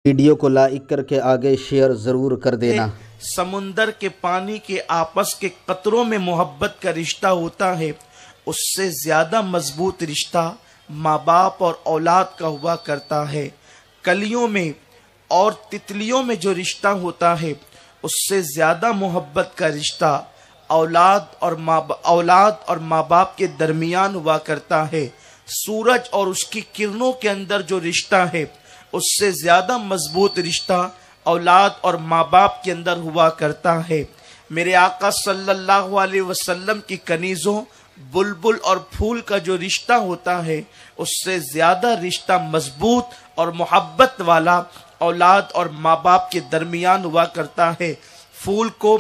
Video کو like کر کے آگے شیئر ضرور کر دینا۔ سمندر کے پانی کے آپس کے قطروں میں محبت کا رشتہ ہوتا ہے، اس سے زیادہ مضبوط رشتہ ماں باپ اور اولاد کا ہوا کرتا ہے۔ کلیوں میں اور تتلیوں میں جو رشتہ ہوتا ہے اس سے زیادہ محبت کا رشتہ اولاد اور ماں باپ کے درمیان ہوا کرتا ہے۔ سورج اور اس کی کرنوں کے اندر جو رشتہ ہے اس سے زیادہ مضبوط رشتہ اولاد اور ماں باپ کے اندر ہوا کرتا ہے۔ میرے آقا صلی اللہ علیہ وسلم کی کنیزوں بلبل اور پھول کا جو رشتہ ہوتا ہے اس سے زیادہ رشتہ مضبوط اور محبت والا اولاد اور ماں باپ کے درمیان ہوا کرتا ہے۔ پھول کو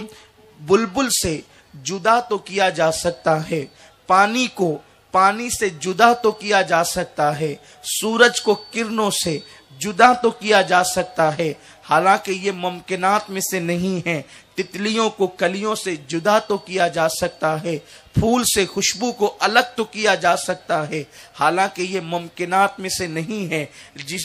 بلبل سے جدا تو کیا جا سکتا ہے، پانی کو پانی سے جدا تو کیا جا سکتا ہے، سورج کو کرنوں سے جدا تو کیا جا سکتا ہے، حالانکہ یہ ممکنات میں سے نہیں ہے۔ تتلیوں کو کلیوں سے جدا تو کیا جا سکتا ہے، پھول سے خوشبو کو الگ تو کیا جا سکتا ہے، حالانکہ یہ ممکنات میں سے نہیں ہے۔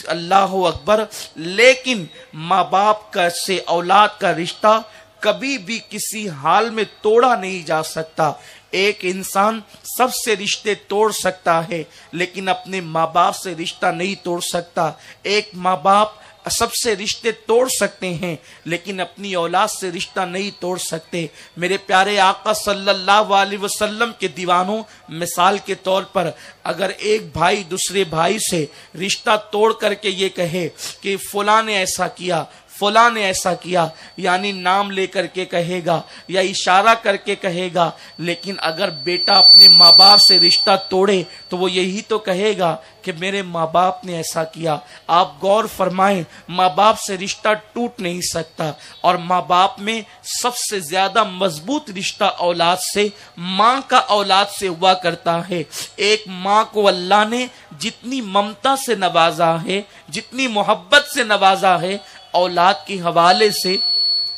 اللہ اکبر۔ لیکن ماں باپ کا سے اولاد کا رشتہ کبھی بھی کسی حال میں توڑا نہیں جا سکتا۔ ایک انسان سب سے رشتے توڑ سکتا ہے لیکن اپنے ماں باپ سے رشتہ نہیں توڑ سکتا۔ ایک ماں باپ سب سے رشتے توڑ سکتے ہیں لیکن اپنی اولاد سے رشتہ نہیں توڑ سکتے۔ میرے پیارے آقا صلی اللہ علیہ وسلم کے دیوانوں، مثال کے طور پر اگر ایک بھائی دوسرے بھائی سے رشتہ توڑ کر کے یہ کہے کہ فلاں نے ایسا کیا، فلاں نے ایسا کیا، یعنی نام لے کر کے کہے گا یا اشارہ کر کے کہے گا، لیکن اگر بیٹا اپنے ماں باپ سے رشتہ توڑے تو وہ یہی تو کہے گا کہ میرے ماں باپ نے ایسا کیا۔ آپ غور فرمائیں، ماں باپ سے رشتہ ٹوٹ نہیں سکتا، اور ماں باپ میں سب سے زیادہ مضبوط رشتہ اولاد سے، ماں کا اولاد سے ہوا کرتا ہے۔ ایک ماں کو اللہ نے جتنی ممتا سے نوازا ہے، جتنی محبت سے نوازا ہے، اولاد کے حوالے سے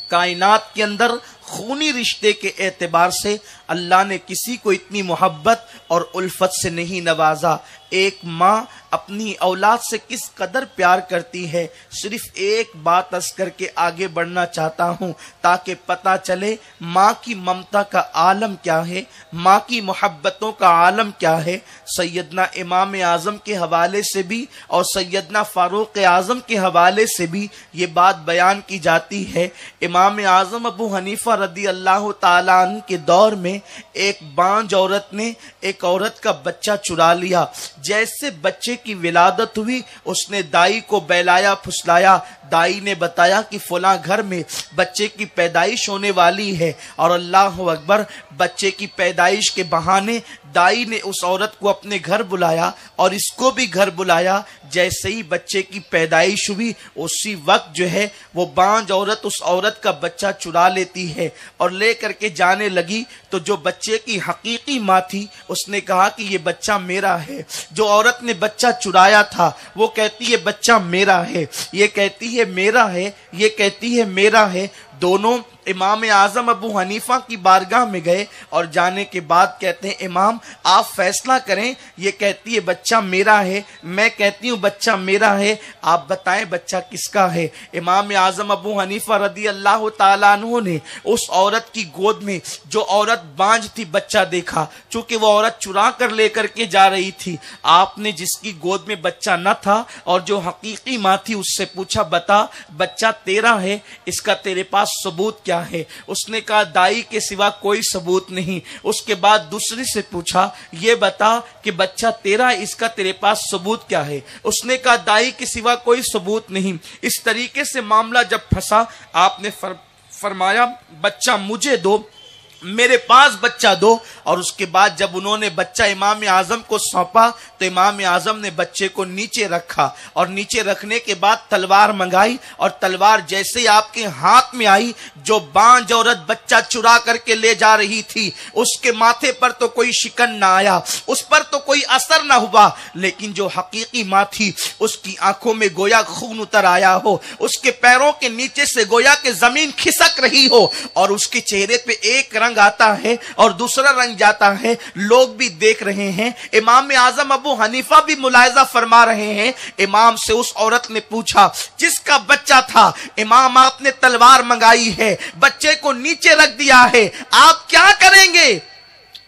کائنات کے اندر خونی رشتے کے اعتبار سے اللہ نے کسی کو اتنی محبت اور الفت سے نہیں نوازا۔ ایک ماں اپنی اولاد سے کس قدر پیار کرتی ہے، صرف ایک بات عرض کر کے آگے بڑھنا چاہتا ہوں تاکہ پتہ چلے ماں کی ممتا کا عالم کیا ہے، ماں کی محبتوں کا عالم کیا ہے۔ سیدنا امام اعظم کے حوالے سے بھی اور سیدنا فاروق اعظم کے حوالے سے بھی یہ بات بیان کی جاتی ہے۔ امام اعظم ابو حنیفہ رضی اللہ تعالیٰ عنہ کے دور میں ایک بانجھ عورت نے ایک عورت کا بچہ چرا لیا۔ جیسے بچے کی ولادت ہوئی اس نے دائی کو بہلایا پھسلایا، دائی نے بتایا کہ فلاں گھر میں بچے کی پیدائش ہونے والی ہے، اور اللہ اکبر، بچے کی پیدائش کے بہانے دائی نے اس عورت کو اپنے گھر بلایا اور اس کو بھی گھر بلایا۔ جیسے ہی بچے کی پیدائش ہوئی اسی وقت جو ہے وہ بانجھ عورت اس عورت کا بچہ چرا لیتی ہے اور لے کر کے جانے لگی، تو جو بچے کی حقیقی ماں تھی اس نے کہا کہ یہ بچہ میرا ہے۔ جو عورت نے بچہ چرایا تھا وہ کہتی ہے بچہ میرا ہے، یہ کہتی ہے میرا ہے، یہ کہتی ہے میرا ہے۔ دونوں امام اعظم ابو حنیفہ کی بارگاہ میں گئے اور جانے کے بعد کہتے ہیں امام آپ فیصلہ کریں، یہ کہتی ہے بچہ میرا ہے، میں کہتی ہوں بچہ میرا ہے، آپ بتائیں بچہ کس کا ہے۔ امام اعظم ابو حنیفہ رضی اللہ تعالیٰ عنہ نے اس عورت کی گود میں، جو عورت بانجھ تھی، بچہ دیکھا، چونکہ وہ عورت چرا کر لے کر کے جا رہی تھی۔ آپ نے جس کی گود میں بچہ نہ تھا اور جو حقیقی ماں تھی اس سے پوچھا بتا بچہ تیرا ہے، اس کا تیرے پاس ثبوت کیا ہے؟ اس نے کہا دائی کے سوا کوئی ثبوت نہیں۔ اس کے بعد دوسری سے پوچھا یہ بتا کہ بچہ تیرا ہے، اس کا تیرے پاس ثبوت کیا ہے؟ اس نے کہا دائی کے سوا کوئی ثبوت نہیں۔ اس طریقے سے معاملہ جب پھنسا آپ نے فرمایا بچہ مجھے دو، میرے پاس بچہ دو۔ اور اس کے بعد جب انہوں نے بچہ امام اعظم کو سونپا تو امام اعظم نے بچے کو نیچے رکھا، اور نیچے رکھنے کے بعد تلوار منگائی، اور تلوار جیسے ہی آپ کے ہاتھ میں آئی، جو بانجھ عورت بچہ چرا کر کے لے جا رہی تھی اس کے ماتھے پر تو کوئی شکن نہ آیا، اس پر تو کوئی اثر نہ ہوا، لیکن جو حقیقی ماں تھی اس کی آنکھوں میں گویا خون اتر آیا ہو، اس کے پیروں کے نیچے سے گویا کہ زمین کھسک رہی ہو، اور اس کے چہرے پہ ایک رنگ रंग आता है और दूसरा रंग जाता है, लोग भी देख रहे हैं। इमाम आजम अबू हनीफा भी मुलाहिजा फरमा रहे हैं। इमाम से उस औरत ने पूछा जिसका बच्चा था, इमाम आपने तलवार मंगाई है, बच्चे को नीचे रख दिया है, आप क्या करेंगे?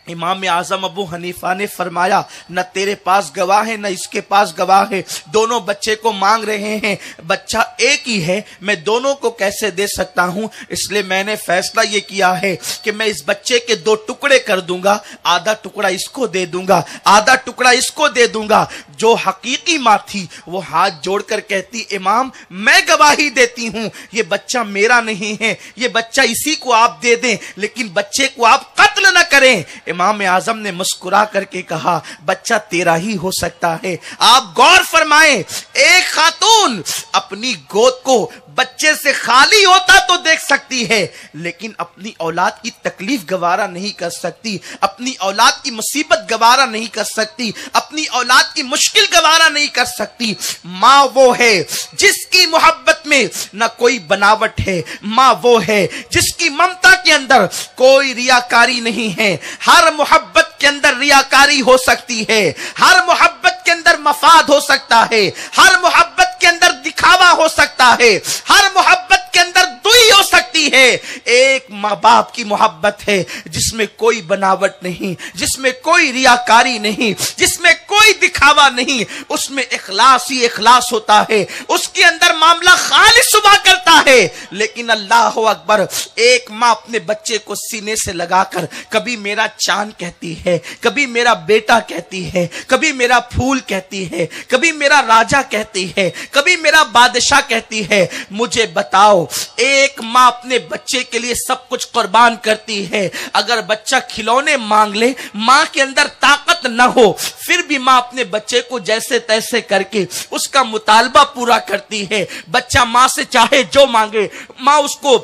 इमाम आजम अबू हनीफा ने फरमाया, न तेरे पास गवाह है न इसके पास गवाह है, दोनों बच्चे को मांग रहे हैं, बच्चा एक ही है, मैं दोनों को कैसे दे सकता हूं? इसलिए मैंने फैसला ये किया है कि मैं इस बच्चे के 2 टुकड़े कर दूंगा, आधा टुकड़ा इसको दे दूंगा, आधा टुकड़ा इसको दे दूंगा। जो हकीकी माँ थी वो हाथ जोड़कर कहती, इमाम मैं गवाही देती हूं, ये बच्चा मेरा नहीं है, ये बच्चा इसी को आप दे दें, लेकिन बच्चे को आप कत्ल न करें। इमाम आजम ने मुस्कुरा करके कहा, बच्चा तेरा ही हो सकता है। आप गौर फरमाएं, एक खातून अपनी गोद को बच्चे से खाली होता तो देख सकती है, लेकिन अपनी औलाद की तकलीफ गवारा नहीं कर सकती, अपनी औलाद की मुसीबत गवारा नहीं कर सकती, अपनी औलाद की मुश्किल गवारा नहीं कर सकती। माँ वो है जिसकी मोहब्बत में न कोई बनावट है, माँ वो है जिसकी ममता के अंदर कोई रियाकारी नहीं है। हर मोहब्बत के अंदर रियाकारी हो सकती है, हर मोहब्बत के अंदर मफाद हो सकता है, हर मोहब्बत के अंदर दिखावा हो सकता है, हर मोहब्बत के अंदर दुई हो सकती है। एक माँ बाप की मोहब्बत है जिसमें कोई बनावट नहीं, जिसमें कोई रियाकारी नहीं, जिसमें कोई दिखावा नहीं, उसमें इखलास ही इखलास होता है, उसके अंदर मामला खालिस हुआ करता है। लेकिन अल्लाह अकबर, एक माँ अपने बच्चे को सीने से लगाकर कभी मेरा चांद कहती है, कभी मेरा बेटा कहती है, कभी मेरा फूल कहती है, कभी मेरा राजा कहती है, कभी मेरा बादशाह कहती है। मुझे बताओ, एक माँ अपने बच्चे के लिए सब कुछ कुर्बान करती है। अगर बच्चा खिलौने मांग ले, माँ के अंदर ताकत न हो, फिर भी माँ अपने बच्चे को जैसे तैसे करके उसका मुतालबा पूरा करती है। बच्चा माँ से चाहे जो मांगे, माँ उसको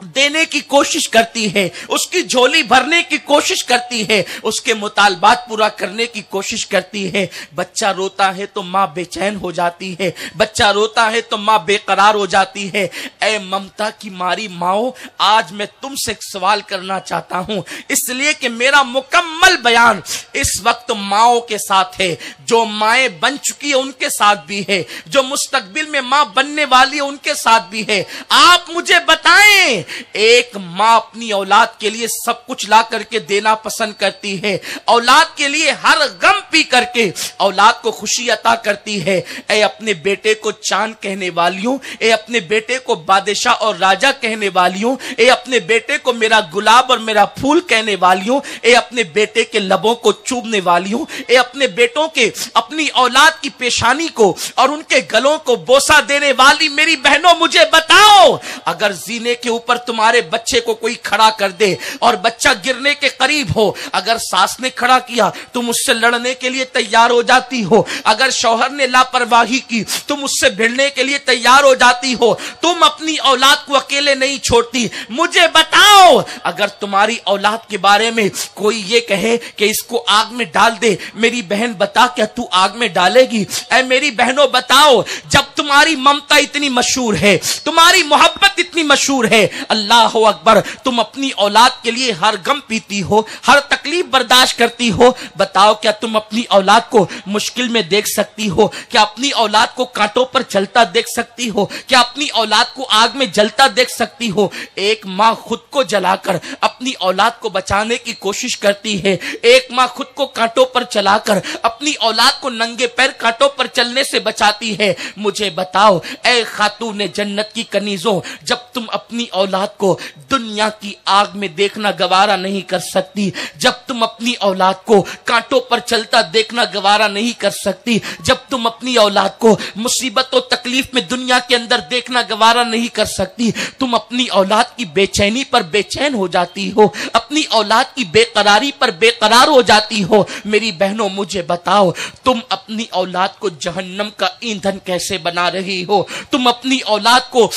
देने की कोशिश करती है, उसकी झोली भरने की कोशिश करती है, उसके मुतालबात पूरा करने की कोशिश करती है। बच्चा रोता है तो माँ बेचैन हो जाती है, बच्चा रोता है तो माँ बेकरार हो जाती है। ऐ ममता की मारी माओ, आज मैं तुमसे एक सवाल करना चाहता हूं, इसलिए कि मेरा मुकम्मल बयान इस वक्त माओ के साथ है। जो माएं बन चुकी है उनके साथ भी है, जो मुस्तकबिल में माँ बनने वाली है उनके साथ भी है। आप मुझे बताएं, एक माँ अपनी औलाद के लिए सब कुछ ला करके देना पसंद करती है, औलाद के लिए हर गम पी करके औलाद को खुशी अता करती है। ए अपने बेटे को चांद कहने वालियों, ए अपने बेटे को बादशाह और राजा कहने वालियों, ए अपने बेटे को मेरा गुलाब और मेरा फूल कहने वालियों, ए अपने बेटे के लबों को चूमने वालियों, ए अपने बेटों के, अपनी औलाद की पेशानी को और उनके गलों को बोसा देने वाली मेरी बहनों, मुझे बताओ, अगर जीने के ऊपर तुम्हारे बच्चे को कोई खड़ा कर दे और बच्चा गिरने के करीब हो, अगर सास ने खड़ा किया तुम उससे लड़ने के लिए तैयार हो जाती हो, अगर शौहर ने लापरवाही की तुम उससे भिड़ने के लिए तैयार हो जाती हो, तुम अपनी औलाद को अकेले नहीं छोड़ती। मुझे बताओ, अगर तुम्हारी औलाद के बारे में कोई ये कहे कि इसको आग में डाल दे, मेरी बहन बता क्या तू आग में डालेगी? ऐ मेरी बहनों बताओ, जब तुम्हारी ममता इतनी मशहूर है, तुम्हारी मोहब्बत इतनी मशहूर है, अल्लाह अकबर, तुम अपनी औलाद के लिए हर गम पीती हो, हर तकलीफ बर्दाश्त करती हो, बताओ क्या तुम अपनी औलाद को मुश्किल में देख सकती हो? क्या अपनी औलाद को कांटों पर चलता देख सकती हो? क्या अपनी औलाद को आग में जलता देख सकती हो? एक माँ खुद को जलाकर अपनी औलाद को बचाने की कोशिश करती है, एक माँ खुद को कांटों पर चलाकर अपनी औलाद को नंगे पैर कांटों पर चलने से बचाती है। मुझे बताओ ऐ खातून जन्नत की कनीजों, जब तुम अपनी औलाद को दुनिया की आग में देखना गवारा नहीं कर सकती, जब तुम अपनी औलाद को कांटों पर चलता देखना गवारा नहीं कर सकती, जब तुम अपनी औलाद को मुसीबत और तकलीफ में दुनिया के अंदर देखना गवारा नहीं कर सकती, तुम अपनी औलाद की बेचैनी पर बेचैन हो जाती हो, अपनी औलाद की बेकरारी पर बेकरार हो जाती हो। मेरी बहनों मुझे बताओ, तुम अपनी औलाद को जहन्नम का ईंधन कैसे बना रही हो? तुम अपनी औलाद को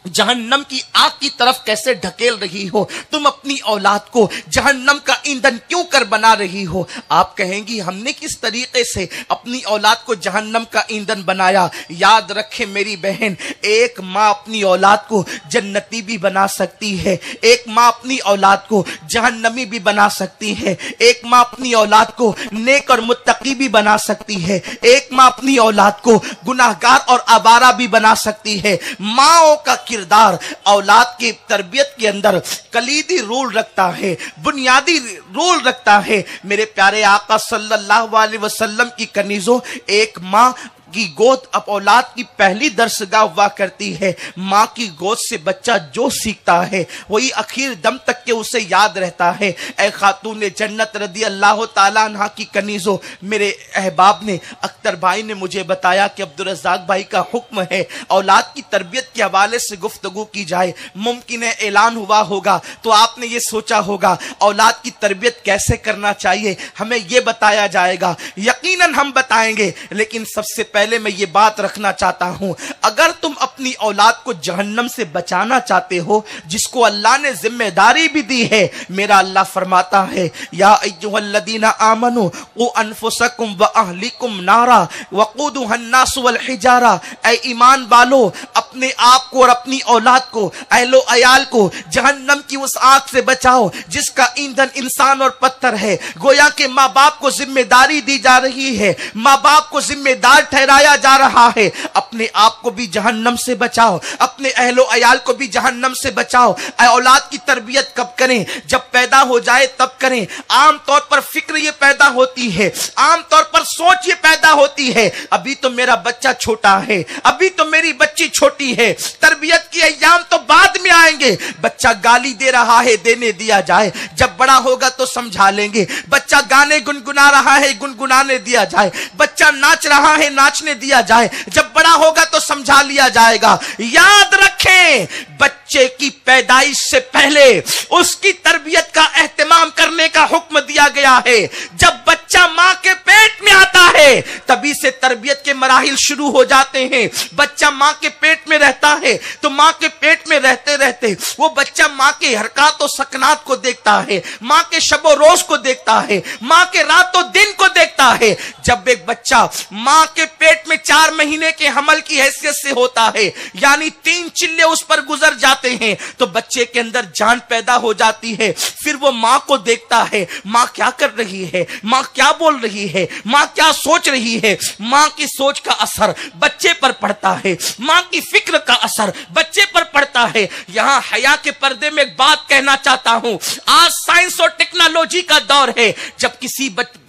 जहन्नम की आग की तरफ कैसे ढकेल रही हो, तुम अपनी औलाद को जहन्नम का ईंधन क्यों कर बना रही हो। आप कहेंगी हमने किस तरीके से अपनी औलाद को जहन्नम का ईंधन बनाया। याद रखे मेरी बहन, एक माँ अपनी औलाद को जन्नती भी बना सकती है, एक माँ अपनी औलाद को जहन्नमी भी बना सकती है, एक माँ अपनी औलाद को नेक और मुत्तकी भी बना सकती है, एक माँ अपनी औलाद को गुनाहगार और आवारा भी बना सकती है। माँओं का किरदार औलाद की तरबियत के अंदर कलीदी रोल रखता है, बुनियादी रोल रखता है। मेरे प्यारे आका सल्लल्लाहु अलैहि वसल्लम की कनीजों, एक माँ की गोद अब औलाद की पहली दरसगाह हुआ करती है। माँ की गोद से बच्चा जो सीखता है वही आखिर दम तक के उसे याद रहता है। ऐ खातून जन्नत रदी अल्लाह ताला अन्हा की कनीजों, मेरे अहबाब ने, अख्तर भाई ने मुझे बताया कि अब्दुल रज़ाक भाई का हुक्म है औलाद की तरबियत के हवाले से गुफ्तगू की जाए। मुमकिन है ऐलान हुआ होगा तो आपने ये सोचा होगा औलाद की तरबियत कैसे करना चाहिए, हमें ये बताया जाएगा। यकीनन हम बताएंगे, लेकिन सबसे पहले मैं ये बात रखना चाहता हूं, अगर तुम अपनी औलाद को जहन्नम से बचाना चाहते हो, जिसको अल्लाह ने जिम्मेदारी भी दी है, मेरा अल्लाह फरमाता है या अय्युहल्लदीना आमनू क़ु अनफुसकुम व अहलिकुम नारा वक़ूदुहन नास वल हिजारा। ऐ ईमान वालो, अपने आप को और अपनी औलाद को, अहलो अयाल को जहन्नम की उस आग से बचाओ जिसका ईंधन इंसान और पत्थर है। गोया के माँ बाप को जिम्मेदारी दी जा रही है, माँ बाप को जिम्मेदार ठहराया जा रहा है। अपने आप को भी जहन्नम से बचाओ, अपने अहलो अयाल को भी जहन्नम से बचाओ। औलाद की तरबियत कब करें? जब पैदा हो जाए तब करें। आम तौर पर फिक्र ये पैदा होती है, आम तौर पर सोच ये पैदा होती है, अभी तो मेरा बच्चा छोटा है, अभी तो मेरी बच्ची छोटी है, तरबियत की अय्याम तो बाद में आएंगे। बच्चा गाली दे रहा है, देने दिया जाए, जब बड़ा होगा तो समझा लेंगे। बच्चा गाने गुनगुना रहा है, गुनगुनाने दिया जाए। बच्चा नाच रहा है, नाचने दिया जाए, जब बड़ा होगा तो समझा लिया जाएगा। याद रखें, बच्चे की पैदाइश से पहले उसकी तरबियत का एहतमाम करने का हुक्म दिया गया है। जब बच्चा मां के पेट में आता है तभी से तरबियत के मराहिल शुरू हो जाते हैं। बच्चा मां के पेट में रहता है तो मां के पेट में रहते रहते वो बच्चा मां के हरकत और सकनात को देखता है, मां के शबो रोज को देखता है, मां के रातों दिन को देखता है। जब एक बच्चा मां के पेट में 4 महीने के हमल की हैसियत से होता है, यानी 3 चिल्ले उस पर गुजर जाते हैं, तो बच्चे के अंदर जान पैदा हो जाती है। फिर वो मां को देखता है, मां क्या कर रही है, मां क्या बोल रही है, मां क्या सोच रही है। मां की सोच का असर बच्चे पर पड़ता है, मां की फिक्र का असर बच्चे पर पड़ता है। यहां हया के पर्दे में एक बात कहना चाहता हूं, आज साइंस और टेक्नोलॉजी का दौर है।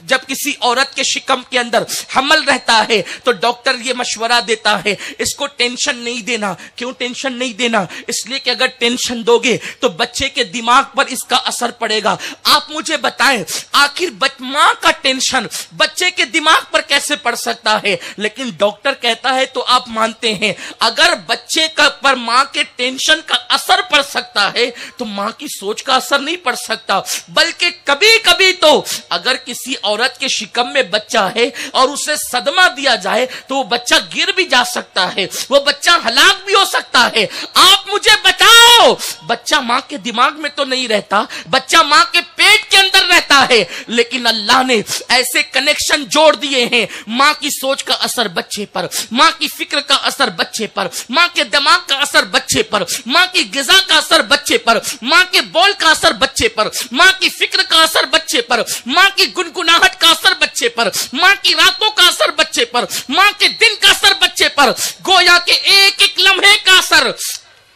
जब किसी औरत के शिकम के अंदर हमल रहता है तो डॉक्टर ये मशवरा देता है इसको टेंशन नहीं देना। क्यों टेंशन नहीं देना? इसलिए कि अगर टेंशन दोगे तो बच्चे के दिमाग पर इसका असर पड़ेगा। आप मुझे बताएं, आखिर मां का टेंशन बच्चे के दिमाग पर कैसे पड़ सकता है? लेकिन डॉक्टर कहता है तो आप मानते हैं, अगर बच्चे का पर मां के टेंशन का असर पड़ सकता है तो मां की सोच का असर नहीं पड़ सकता। बल्कि कभी कभी तो अगर किसी औरत के शिकम में बच्चा है और उसे सदमा दिया जाए तो वो बच्चा गिर भी जा सकता है, वो बच्चा हलाक भी हो सकता है। आप मुझे बताओ, बच्चा मां के दिमाग में तो नहीं रहता, बच्चा मां के पेट के अंदर रहता है, लेकिन अल्लाह ने ऐसे कनेक्शन जोड़ दिए हैं। मां की सोच का असर बच्चे पर, मां की फिक्र का असर बच्चे पर, मां के दिमाग का असर बच्चे पर, मां की गिज़ा का असर बच्चे पर, मां के बोल का असर बच्चे पर, मां की फिक्र का असर बच्चे पर, मां की गुनगुनाहट का असर बच्चे पर, मां की रातों का असर बच्चे पर, मां के दिन का असर बच्चे पर। गोया के एक एक लम्हे का असर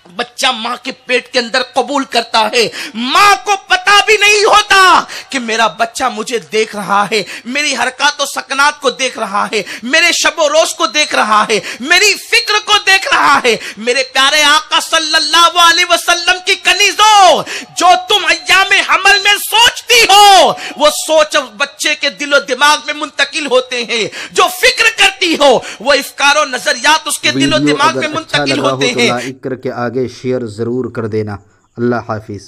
बच्चा मां के पेट के अंदर कबूल करता है। मां को पता भी नहीं होता कि मेरा बच्चा मुझे देख रहा है, मेरी हरकत और सकनात को देख रहा है, मेरे शबो रोज को देख रहा है, मेरी फिक्र को देख रहा है। मेरे प्यारे आका सल्लल्लाहु अलैहि वसल्लम की कनीजों, जो तुम अय्याम हमल में सोचती हो वो सोच बच्चे के दिलो दिमाग में मुंतकिल होते हैं। जो फिक्र करती हो वो इफ्कार और नजरियात उसके दिलो दिमाग में मुंतकिल होते हैं। लाइक करके आगे शेयर जरूर कर देना। अल्लाह हाफिज।